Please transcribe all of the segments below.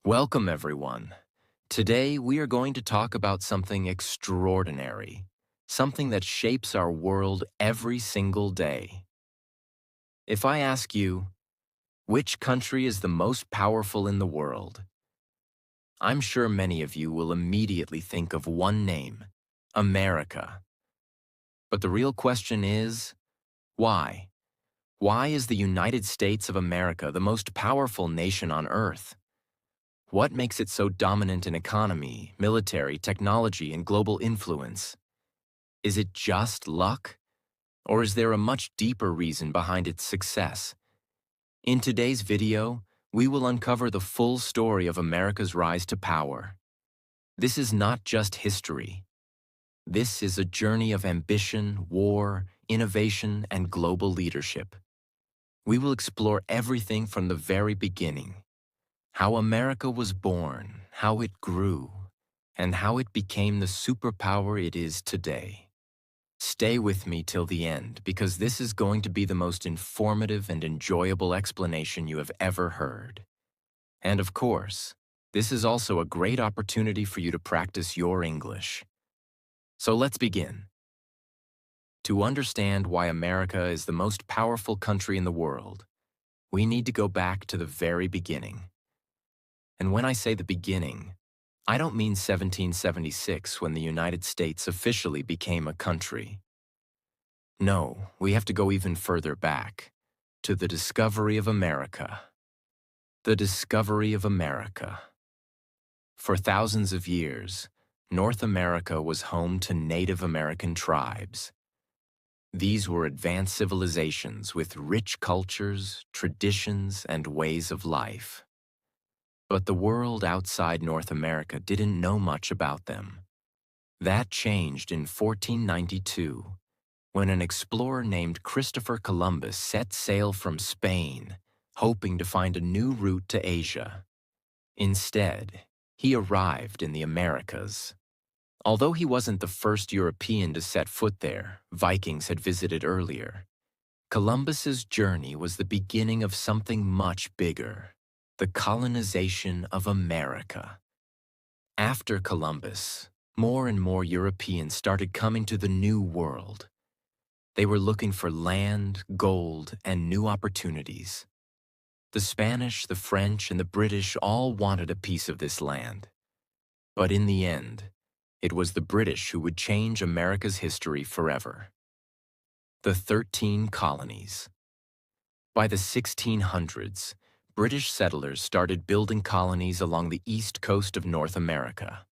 Welcome, everyone. Today, we are going to talk about something extraordinary, something that shapes our world every single day. If I ask you, which country is the most powerful in the world? I'm sure many of you will immediately think of one name, America. But the real question is, why? Why is the United States of America the most powerful nation on Earth? What makes it so dominant in economy, military, technology, and global influence? Is it just luck? Or is there a much deeper reason behind its success? In today's video, we will uncover the full story of America's rise to power. This is not just history. This is a journey of ambition, war, innovation, and global leadership. We will explore everything from the very beginning. How America was born, how it grew, and how it became the superpower it is today. Stay with me till the end because this is going to be the most informative and enjoyable explanation you have ever heard. And of course, this is also a great opportunity for you to practice your English. So let's begin. To understand why America is the most powerful country in the world, we need to go back to the very beginning. And when I say the beginning, I don't mean 1776 when the United States officially became a country. No, we have to go even further back, to the discovery of America. The discovery of America. For thousands of years, North America was home to Native American tribes. These were advanced civilizations with rich cultures, traditions, and ways of life. But the world outside North America didn't know much about them. That changed in 1492, when an explorer named Christopher Columbus set sail from Spain, hoping to find a new route to Asia. Instead, he arrived in the Americas. Although he wasn't the first European to set foot there, Vikings had visited earlier. Columbus's journey was the beginning of something much bigger. The colonization of America. After Columbus, more and more Europeans started coming to the New World. They were looking for land, gold, and new opportunities. The Spanish, the French, and the British all wanted a piece of this land. But in the end, it was the British who would change America's history forever. The 13 colonies. By the 1600s, British settlers started building colonies along the east coast of North America.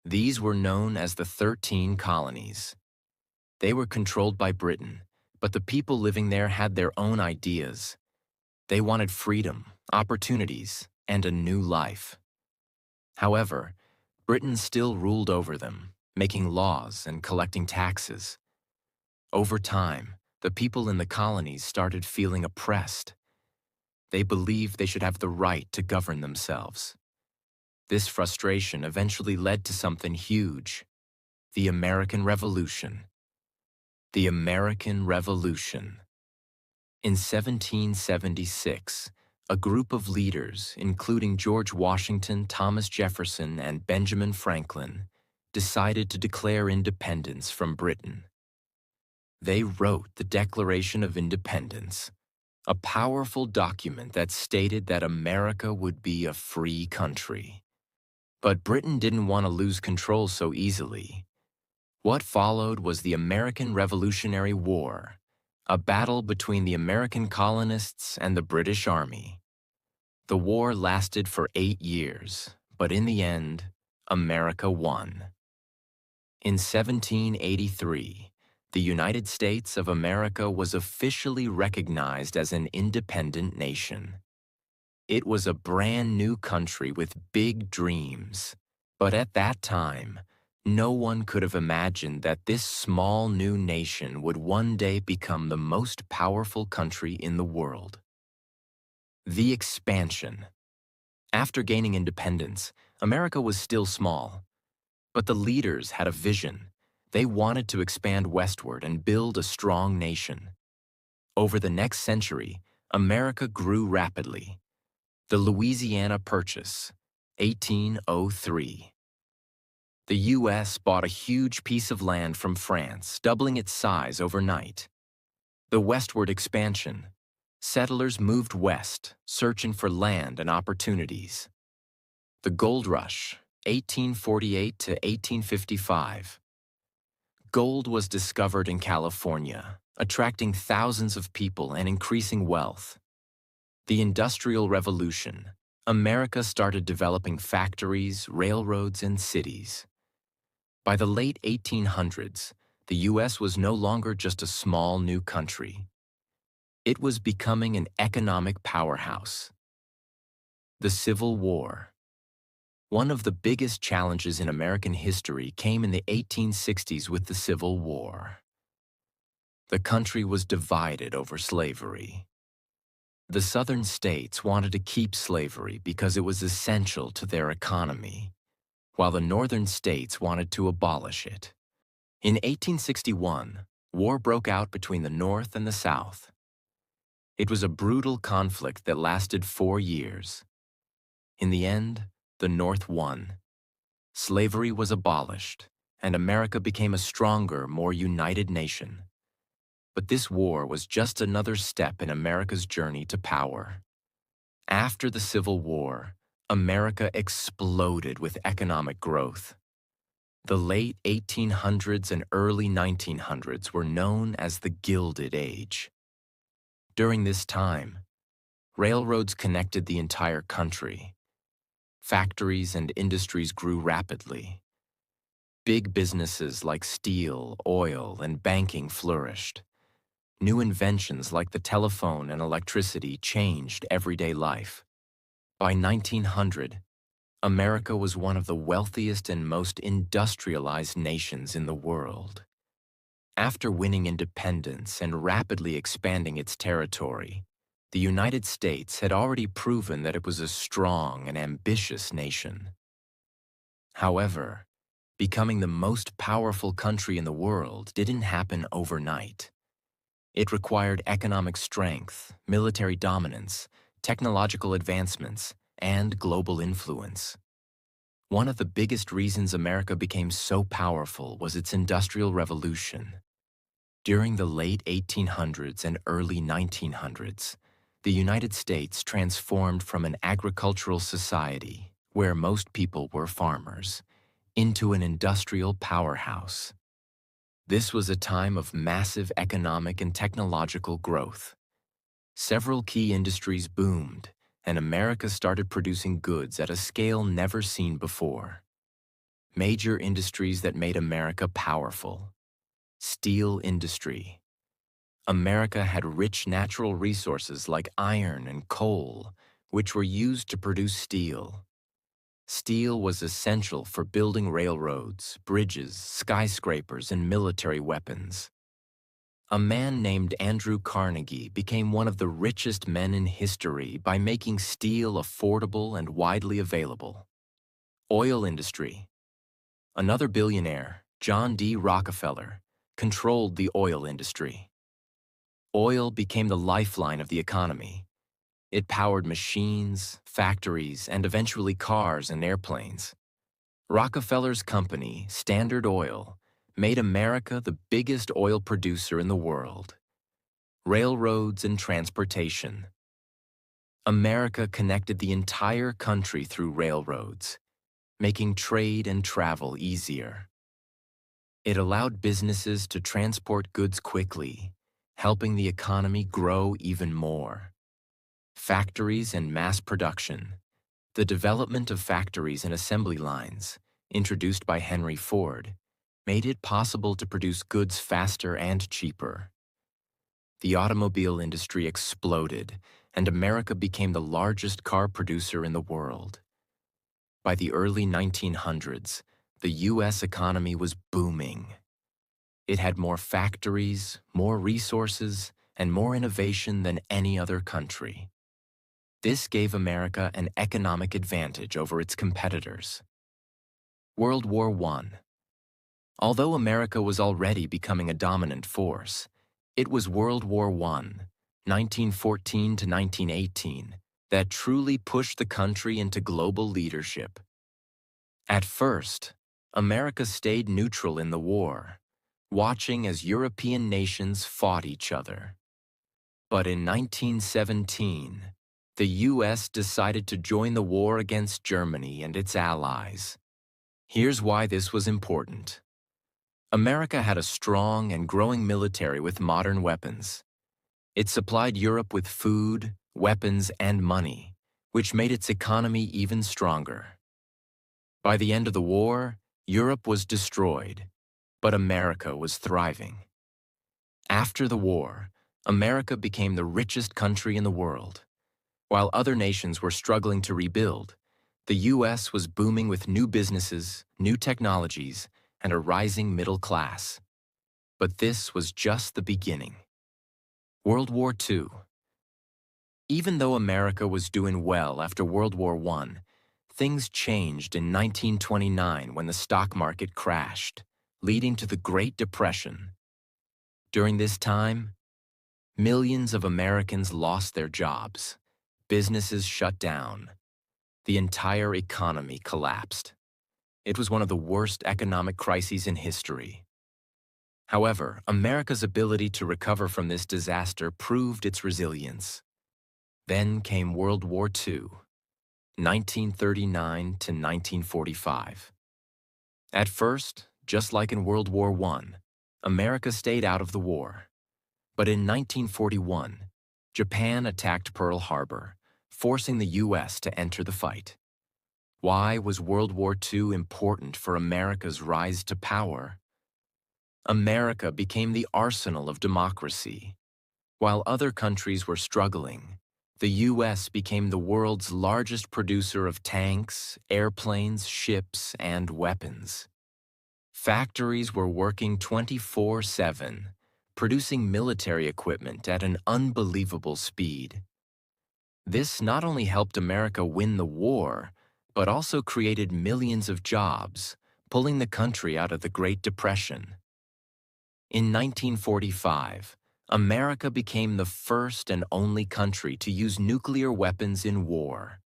These were known as the 13 colonies. They were controlled by Britain, but the people living there had their own ideas. They wanted freedom, opportunities, and a new life. However, Britain still ruled over them, making laws and collecting taxes. Over time, the people in the colonies started feeling oppressed. They believed they should have the right to govern themselves. This frustration eventually led to something huge: the American Revolution. The American Revolution. In 1776, a group of leaders, including George Washington, Thomas Jefferson, and Benjamin Franklin, decided to declare independence from Britain. They wrote the Declaration of Independence, a powerful document that stated that America would be a free country. But Britain didn't want to lose control so easily. What followed was the American Revolutionary War, a battle between the American colonists and the British Army. The war lasted for 8 years, but in the end, America won. In 1783, the United States of America was officially recognized as an independent nation. It was a brand new country with big dreams, but at that time, no one could have imagined that this small new nation would one day become the most powerful country in the world. The expansion. After gaining independence, America was still small, but the leaders had a vision. They wanted to expand westward and build a strong nation. Over the next century, America grew rapidly. The Louisiana Purchase, 1803. The U.S. bought a huge piece of land from France, doubling its size overnight. The westward expansion. Settlers moved west, searching for land and opportunities. The Gold Rush, 1848 to 1855. Gold was discovered in California, attracting thousands of people and increasing wealth. The Industrial Revolution. America started developing factories, railroads, and cities. By the late 1800s, the U.S. was no longer just a small new country. It was becoming an economic powerhouse. The Civil War. One of the biggest challenges in American history came in the 1860s with the Civil War. The country was divided over slavery. The southern states wanted to keep slavery because it was essential to their economy, while the northern states wanted to abolish it. In 1861, war broke out between the North and the South. It was a brutal conflict that lasted 4 years. In the end, the North won. Slavery was abolished, and America became a stronger, more united nation. But this war was just another step in America's journey to power. After the Civil War, America exploded with economic growth. The late 1800s and early 1900s were known as the Gilded Age. During this time, railroads connected the entire country. Factories and industries grew rapidly. Big businesses like steel, oil, and banking flourished. New inventions like the telephone and electricity changed everyday life. By 1900, America was one of the wealthiest and most industrialized nations in the world. After winning independence and rapidly expanding its territory, the United States had already proven that it was a strong and ambitious nation. However, becoming the most powerful country in the world didn't happen overnight. It required economic strength, military dominance, technological advancements, and global influence. One of the biggest reasons America became so powerful was its Industrial Revolution. During the late 1800s and early 1900s, the United States transformed from an agricultural society, where most people were farmers, into an industrial powerhouse. This was a time of massive economic and technological growth. Several key industries boomed, and America started producing goods at a scale never seen before. Major industries that made America powerful. Steel industry. America had rich natural resources like iron and coal, which were used to produce steel. Steel was essential for building railroads, bridges, skyscrapers, and military weapons. A man named Andrew Carnegie became one of the richest men in history by making steel affordable and widely available. Oil industry. Another billionaire, John D. Rockefeller, controlled the oil industry. Oil became the lifeline of the economy. It powered machines, factories, and eventually cars and airplanes. Rockefeller's company, Standard Oil, made America the biggest oil producer in the world. Railroads and transportation. America connected the entire country through railroads, making trade and travel easier. It allowed businesses to transport goods quickly, helping the economy grow even more. Factories and mass production. The development of factories and assembly lines, introduced by Henry Ford, made it possible to produce goods faster and cheaper. The automobile industry exploded, and America became the largest car producer in the world. By the early 1900s, the U.S. economy was booming. It had more factories, more resources, and more innovation than any other country. This gave America an economic advantage over its competitors. World War I. Although America was already becoming a dominant force, it was World War I, 1914 to 1918, that truly pushed the country into global leadership. At first, America stayed neutral in the war, watching as European nations fought each other. But in 1917, the U.S. decided to join the war against Germany and its allies. Here's why this was important. America had a strong and growing military with modern weapons. It supplied Europe with food, weapons, and money, which made its economy even stronger. By the end of the war, Europe was destroyed, but America was thriving. After the war, America became the richest country in the world. While other nations were struggling to rebuild, the U.S. was booming with new businesses, new technologies, and a rising middle class. But this was just the beginning. World War II. Even though America was doing well after World War I, things changed in 1929 when the stock market crashed, leading to the Great Depression. During this time, millions of Americans lost their jobs. Businesses shut down. The entire economy collapsed. It was one of the worst economic crises in history. However, America's ability to recover from this disaster proved its resilience. Then came World War II, 1939 to 1945. At first, just like in World War I, America stayed out of the war. But in 1941, Japan attacked Pearl Harbor, forcing the U.S. to enter the fight. Why was World War II important for America's rise to power? America became the arsenal of democracy. While other countries were struggling, the U.S. became the world's largest producer of tanks, airplanes, ships, and weapons. Factories were working 24/7, producing military equipment at an unbelievable speed. This not only helped America win the war, but also created millions of jobs, pulling the country out of the Great Depression. In 1945, America became the first and only country to use nuclear weapons in war.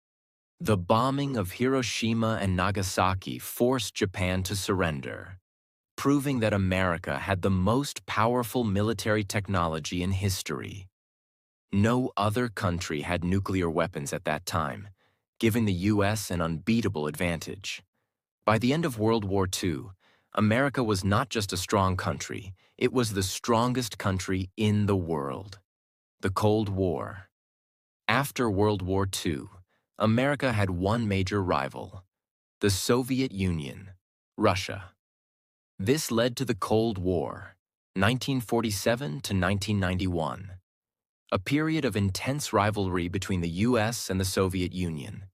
The bombing of Hiroshima and Nagasaki forced Japan to surrender, proving that America had the most powerful military technology in history. No other country had nuclear weapons at that time, giving the U.S. an unbeatable advantage. By the end of World War II, America was not just a strong country, it was the strongest country in the world. The Cold War. After World War II, America had one major rival, the Soviet Union, Russia. This led to the Cold War, 1947 to 1991, a period of intense rivalry between the U.S. and the Soviet Union.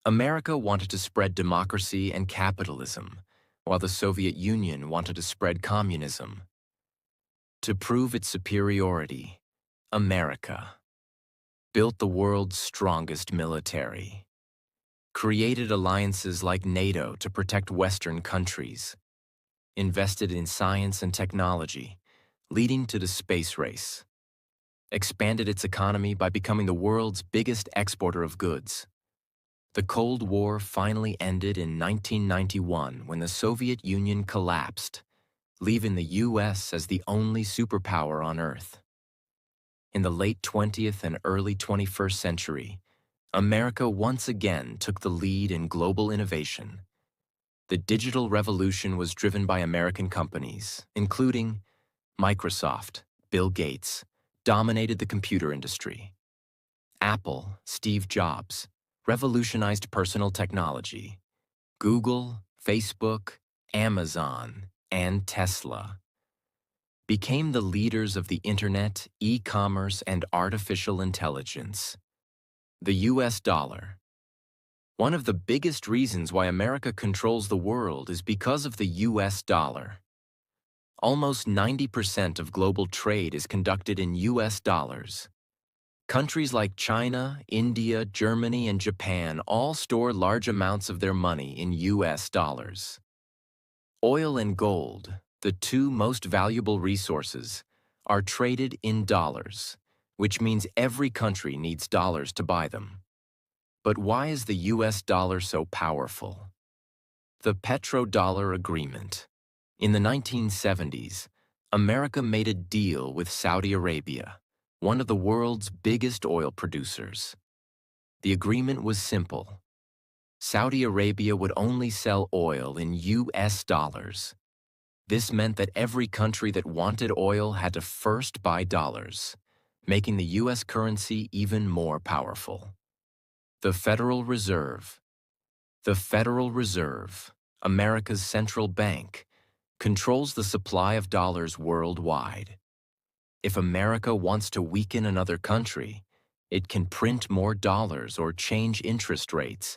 America wanted to spread democracy and capitalism, while the Soviet Union wanted to spread communism. To prove its superiority, America built the world's strongest military, created alliances like NATO to protect Western countries, invested in science and technology, leading to the space race, expanded its economy by becoming the world's biggest exporter of goods. The Cold War finally ended in 1991 when the Soviet Union collapsed, leaving the U.S. as the only superpower on Earth. In the late 20th and early 21st century, America once again took the lead in global innovation. The digital revolution was driven by American companies, including Microsoft. Bill Gates dominated the computer industry. Apple, Steve Jobs, revolutionized personal technology. Google, Facebook, Amazon, and Tesla became the leaders of the internet, e-commerce, and artificial intelligence. The U.S. dollar. One of the biggest reasons why America controls the world is because of the U.S. dollar. Almost 90% of global trade is conducted in U.S. dollars. Countries like China, India, Germany, and Japan all store large amounts of their money in U.S. dollars. Oil and gold, the two most valuable resources, are traded in dollars, which means every country needs dollars to buy them. But why is the US dollar so powerful? The petrodollar agreement. In the 1970s, America made a deal with Saudi Arabia, one of the world's biggest oil producers. The agreement was simple. Saudi Arabia would only sell oil in US dollars. This meant that every country that wanted oil had to first buy dollars, making the US currency even more powerful. The Federal Reserve. The Federal Reserve, America's central bank, controls the supply of dollars worldwide. If America wants to weaken another country, it can print more dollars or change interest rates,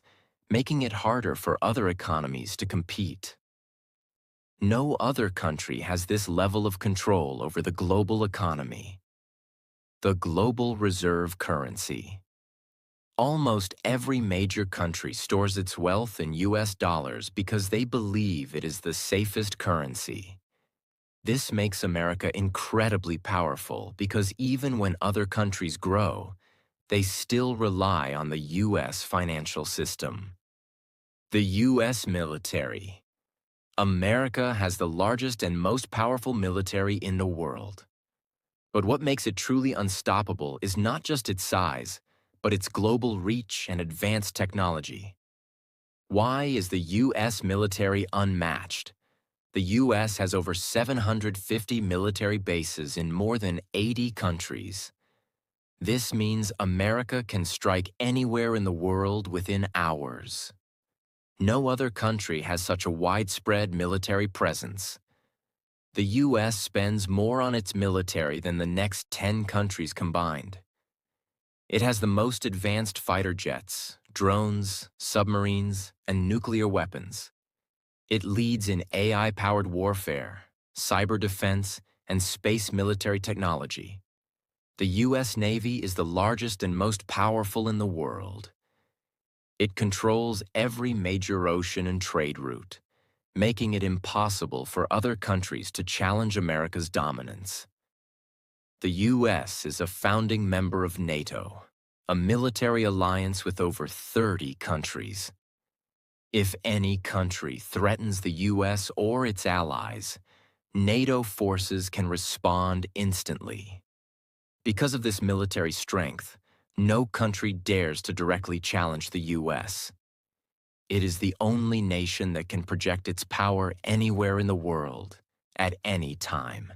making it harder for other economies to compete. No other country has this level of control over the global economy. The global reserve currency. Almost every major country stores its wealth in US dollars because they believe it is the safest currency. This makes America incredibly powerful because even when other countries grow, they still rely on the US financial system. The US military. America has the largest and most powerful military in the world. But what makes it truly unstoppable is not just its size, but its global reach and advanced technology. Why is the US military unmatched? The US has over 750 military bases in more than 80 countries. This means America can strike anywhere in the world within hours. No other country has such a widespread military presence. The US spends more on its military than the next 10 countries combined. It has the most advanced fighter jets, drones, submarines, and nuclear weapons. It leads in AI-powered warfare, cyber defense, and space military technology. The US Navy is the largest and most powerful in the world. It controls every major ocean and trade route, making it impossible for other countries to challenge America's dominance. The US is a founding member of NATO, a military alliance with over 30 countries. If any country threatens the US or its allies, NATO forces can respond instantly. Because of this military strength, no country dares to directly challenge the US. It is the only nation that can project its power anywhere in the world, at any time.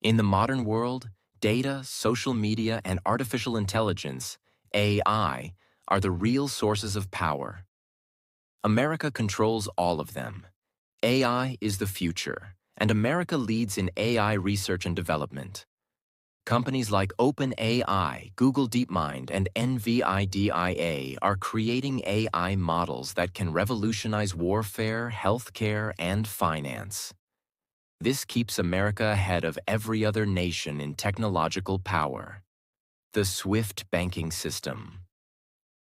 In the modern world, data, social media, and artificial intelligence, AI, are the real sources of power. America controls all of them. AI is the future, and America leads in AI research and development. Companies like OpenAI, Google DeepMind, and NVIDIA are creating AI models that can revolutionize warfare, healthcare, and finance. This keeps America ahead of every other nation in technological power. The SWIFT banking system.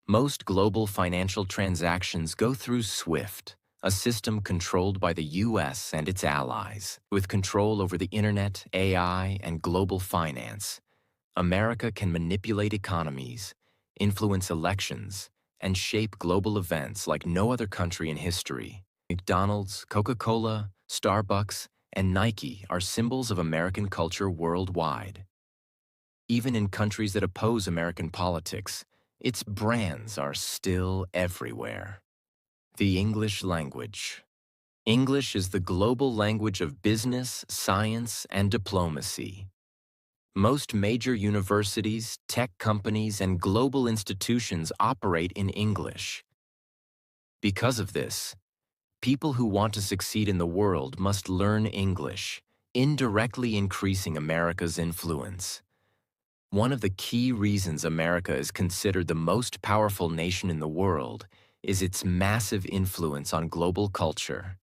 Most global financial transactions go through SWIFT, a system controlled by the US and its allies. With control over the internet, AI, and global finance, America can manipulate economies, influence elections, and shape global events like no other country in history. McDonald's, Coca-Cola, Starbucks, and Nike are symbols of American culture worldwide. Even in countries that oppose American politics, its brands are still everywhere. The English language. English is the global language of business, science, and diplomacy. Most major universities, tech companies, and global institutions operate in English. Because of this, people who want to succeed in the world must learn English, indirectly increasing America's influence. One of the key reasons America is considered the most powerful nation in the world is its massive influence on global culture.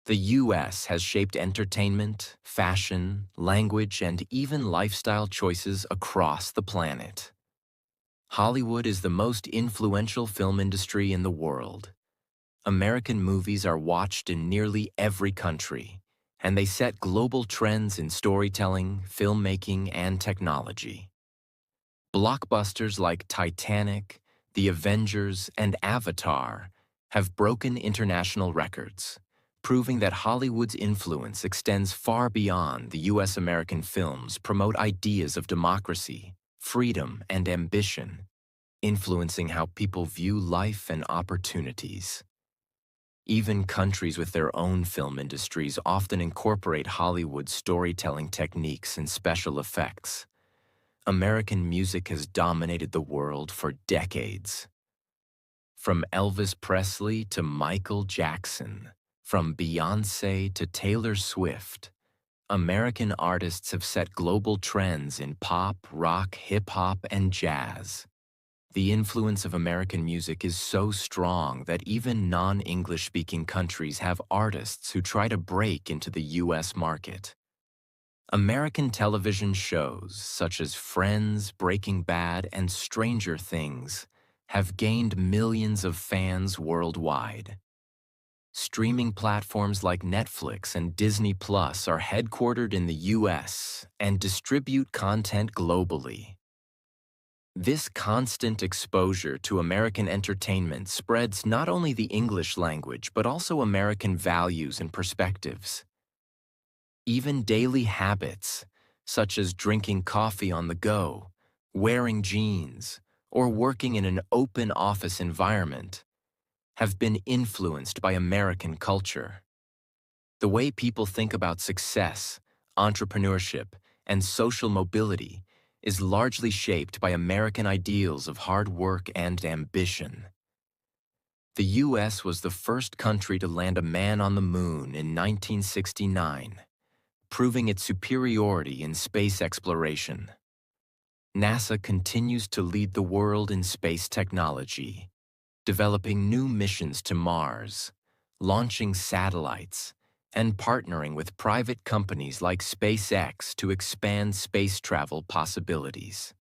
The US has shaped entertainment, fashion, language, and even lifestyle choices across the planet. Hollywood is the most influential film industry in the world. American movies are watched in nearly every country, and they set global trends in storytelling, filmmaking, and technology. Blockbusters like Titanic, The Avengers, and Avatar have broken international records, proving that Hollywood's influence extends far beyond the U.S. American films promote ideas of democracy, freedom, and ambition, influencing how people view life and opportunities. Even countries with their own film industries often incorporate Hollywood's storytelling techniques and special effects. American music has dominated the world for decades. From Elvis Presley to Michael Jackson, from Beyoncé to Taylor Swift, American artists have set global trends in pop, rock, hip-hop, and jazz. The influence of American music is so strong that even non-English-speaking countries have artists who try to break into the U.S. market. American television shows such as Friends, Breaking Bad, and Stranger Things have gained millions of fans worldwide. Streaming platforms like Netflix and Disney Plus are headquartered in the U.S. and distribute content globally. This constant exposure to American entertainment spreads not only the English language but also American values and perspectives. Even daily habits, such as drinking coffee on the go, wearing jeans, or working in an open office environment, have been influenced by American culture. The way people think about success, entrepreneurship, and social mobility is largely shaped by American ideals of hard work and ambition. The U.S. was the first country to land a man on the moon in 1969, proving its superiority in space exploration. NASA continues to lead the world in space technology, developing new missions to Mars, launching satellites, and partnering with private companies like SpaceX to expand space travel possibilities.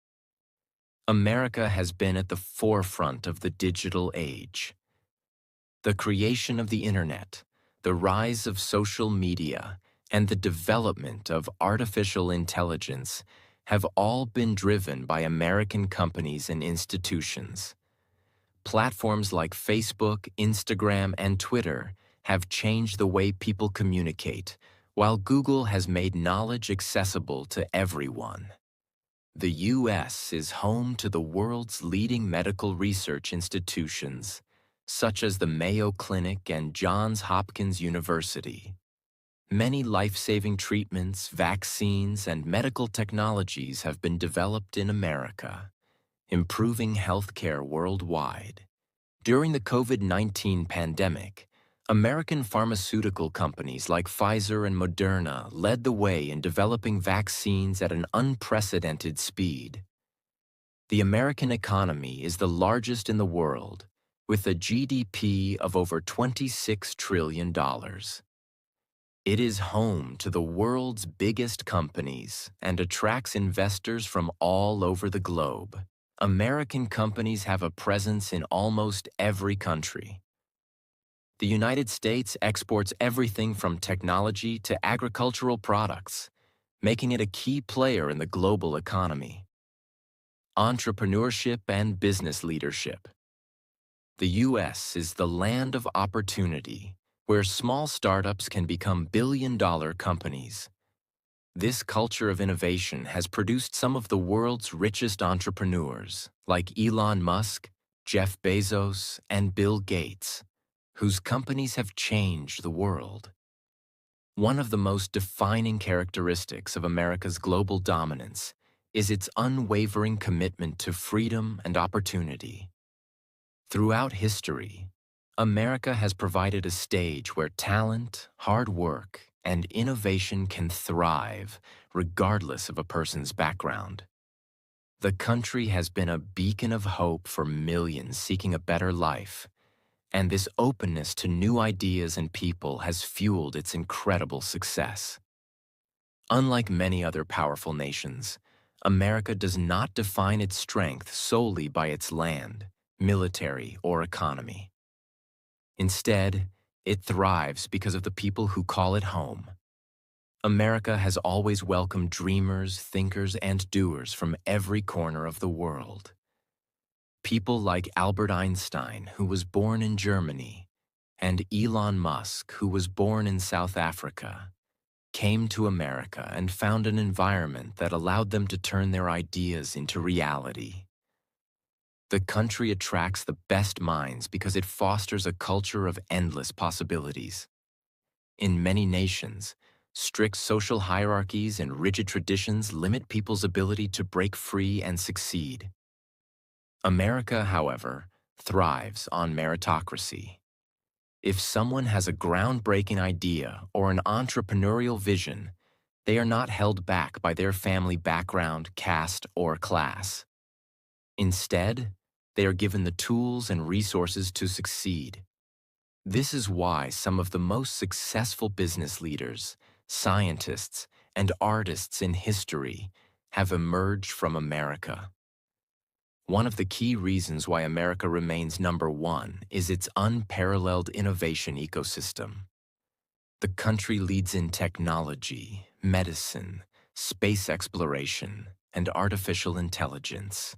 America has been at the forefront of the digital age. The creation of the internet, the rise of social media, and the development of artificial intelligence have all been driven by American companies and institutions. Platforms like Facebook, Instagram, and Twitter have changed the way people communicate, while Google has made knowledge accessible to everyone. The U.S. is home to the world's leading medical research institutions, such as the Mayo Clinic and Johns Hopkins University. Many life-saving treatments, vaccines, and medical technologies have been developed in America, improving healthcare worldwide. During the COVID-19 pandemic, American pharmaceutical companies like Pfizer and Moderna led the way in developing vaccines at an unprecedented speed. The American economy is the largest in the world, with a GDP of over $26 trillion. It is home to the world's biggest companies and attracts investors from all over the globe. American companies have a presence in almost every country. The United States exports everything from technology to agricultural products, making it a key player in the global economy. Entrepreneurship and business leadership. The U.S. is the land of opportunity, where small startups can become billion-dollar companies. This culture of innovation has produced some of the world's richest entrepreneurs, like Elon Musk, Jeff Bezos, and Bill Gates, whose companies have changed the world. One of the most defining characteristics of America's global dominance is its unwavering commitment to freedom and opportunity. Throughout history, America has provided a stage where talent, hard work, and innovation can thrive, regardless of a person's background. The country has been a beacon of hope for millions seeking a better life, and this openness to new ideas and people has fueled its incredible success. Unlike many other powerful nations, America does not define its strength solely by its land, military, or economy. Instead, it thrives because of the people who call it home. America has always welcomed dreamers, thinkers, and doers from every corner of the world. People like Albert Einstein, who was born in Germany, and Elon Musk, who was born in South Africa, came to America and found an environment that allowed them to turn their ideas into reality. The country attracts the best minds because it fosters a culture of endless possibilities. In many nations, strict social hierarchies and rigid traditions limit people's ability to break free and succeed. America, however, thrives on meritocracy. If someone has a groundbreaking idea or an entrepreneurial vision, they are not held back by their family background, caste, or class. Instead, they are given the tools and resources to succeed. This is why some of the most successful business leaders, scientists, and artists in history have emerged from America. One of the key reasons why America remains number one is its unparalleled innovation ecosystem. The country leads in technology, medicine, space exploration, and artificial intelligence.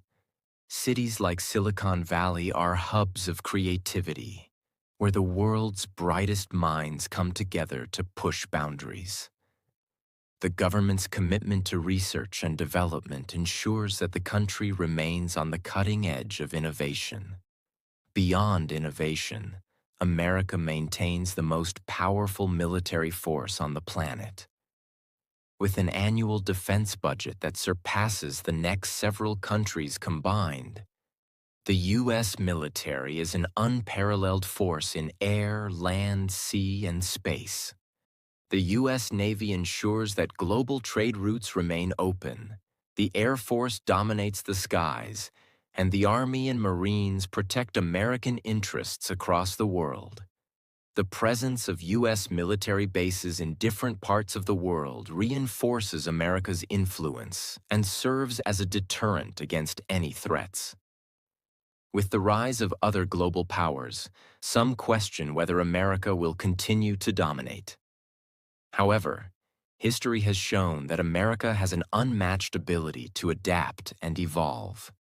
Cities like Silicon Valley are hubs of creativity, where the world's brightest minds come together to push boundaries. The government's commitment to research and development ensures that the country remains on the cutting edge of innovation. Beyond innovation, America maintains the most powerful military force on the planet. With an annual defense budget that surpasses the next several countries combined, the U.S. military is an unparalleled force in air, land, sea, and space. The U.S. Navy ensures that global trade routes remain open, the Air Force dominates the skies, and the Army and Marines protect American interests across the world. The presence of U.S. military bases in different parts of the world reinforces America's influence and serves as a deterrent against any threats. With the rise of other global powers, some question whether America will continue to dominate. However, history has shown that America has an unmatched ability to adapt and evolve.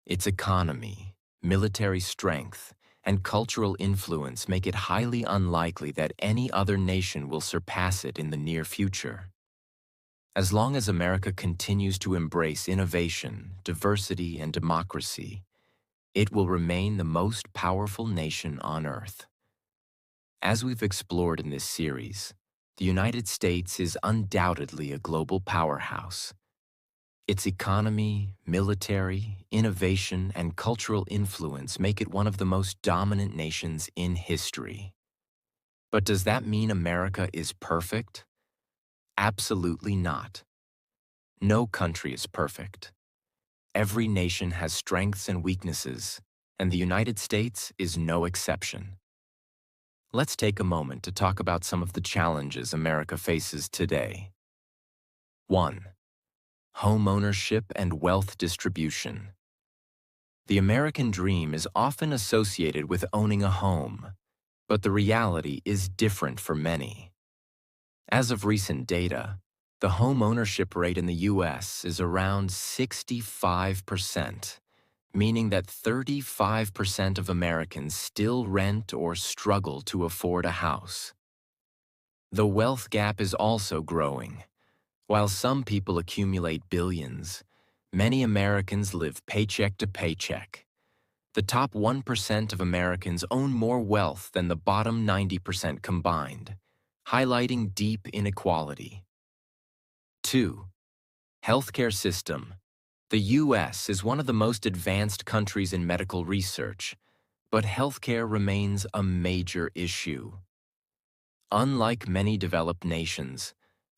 Its economy, military strength, and cultural influence make it highly unlikely that any other nation will surpass it in the near future. As long as America continues to embrace innovation, diversity, and democracy, it will remain the most powerful nation on Earth. As we've explored in this series, the United States is undoubtedly a global powerhouse. Its economy, military, innovation, and cultural influence make it one of the most dominant nations in history. But does that mean America is perfect? Absolutely not. No country is perfect. Every nation has strengths and weaknesses, and the United States is no exception. Let's take a moment to talk about some of the challenges America faces today. 1. Home ownership and wealth distribution. The American dream is often associated with owning a home, but the reality is different for many. As of recent data, the home ownership rate in the U.S. is around 65%, meaning that 35% of Americans still rent or struggle to afford a house. The wealth gap is also growing. While some people accumulate billions, many Americans live paycheck to paycheck. The top 1% of Americans own more wealth than the bottom 90% combined, highlighting deep inequality. 2. Healthcare system. The U.S. is one of the most advanced countries in medical research, but healthcare remains a major issue. Unlike many developed nations,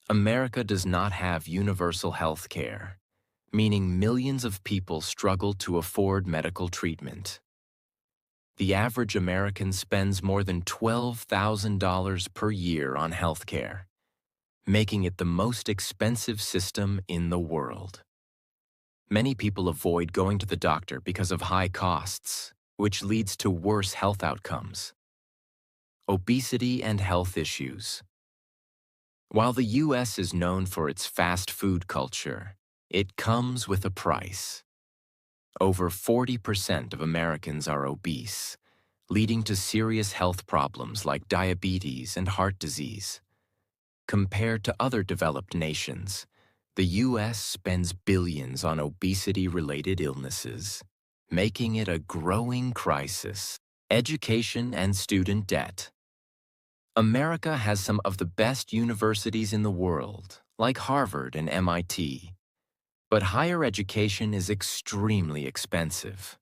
America does not have universal health care, meaning millions of people struggle to afford medical treatment. The average American spends more than $12,000 per year on health care, making it the most expensive system in the world. Many people avoid going to the doctor because of high costs, which leads to worse health outcomes. Obesity and health issues. While the U.S. is known for its fast food culture, it comes with a price. Over 40% of Americans are obese, leading to serious health problems like diabetes and heart disease. Compared to other developed nations, the U.S. spends billions on obesity-related illnesses, making it a growing crisis. Education and student debt. America has some of the best universities in the world, like Harvard and MIT. But higher education is extremely expensive.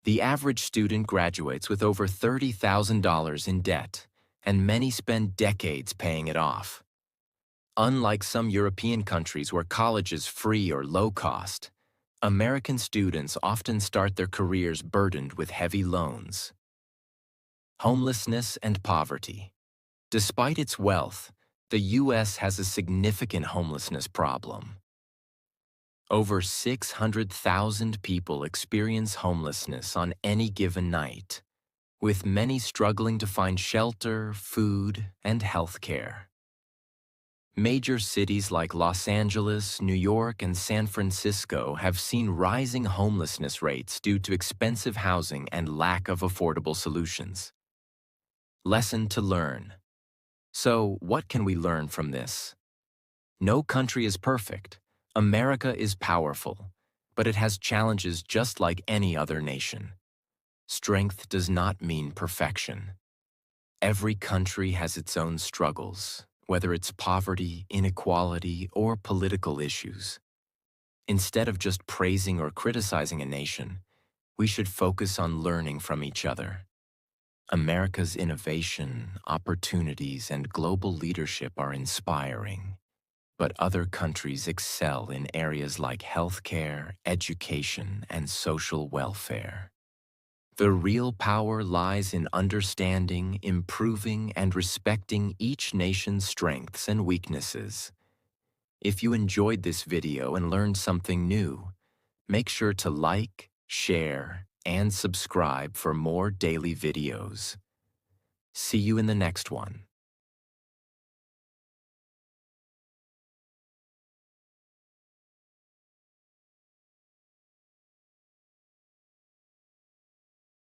The average student graduates with over $30,000 in debt, and many spend decades paying it off. Unlike some European countries where college is free or low cost, American students often start their careers burdened with heavy loans. Homelessness and poverty. Despite its wealth, the U.S. has a significant homelessness problem. Over 600,000 people experience homelessness on any given night, with many struggling to find shelter, food, and health care. Major cities like Los Angeles, New York, and San Francisco have seen rising homelessness rates due to expensive housing and lack of affordable solutions. Lesson to learn. So, what can we learn from this? No country is perfect. America is powerful, but it has challenges just like any other nation. Strength does not mean perfection. Every country has its own struggles, whether it's poverty, inequality, or political issues. Instead of just praising or criticizing a nation, we should focus on learning from each other. America's innovation, opportunities, and global leadership are inspiring. But other countries excel in areas like healthcare, education, and social welfare. The real power lies in understanding, improving, and respecting each nation's strengths and weaknesses. If you enjoyed this video and learned something new, make sure to like, share, and subscribe for more daily videos. See you in the next one.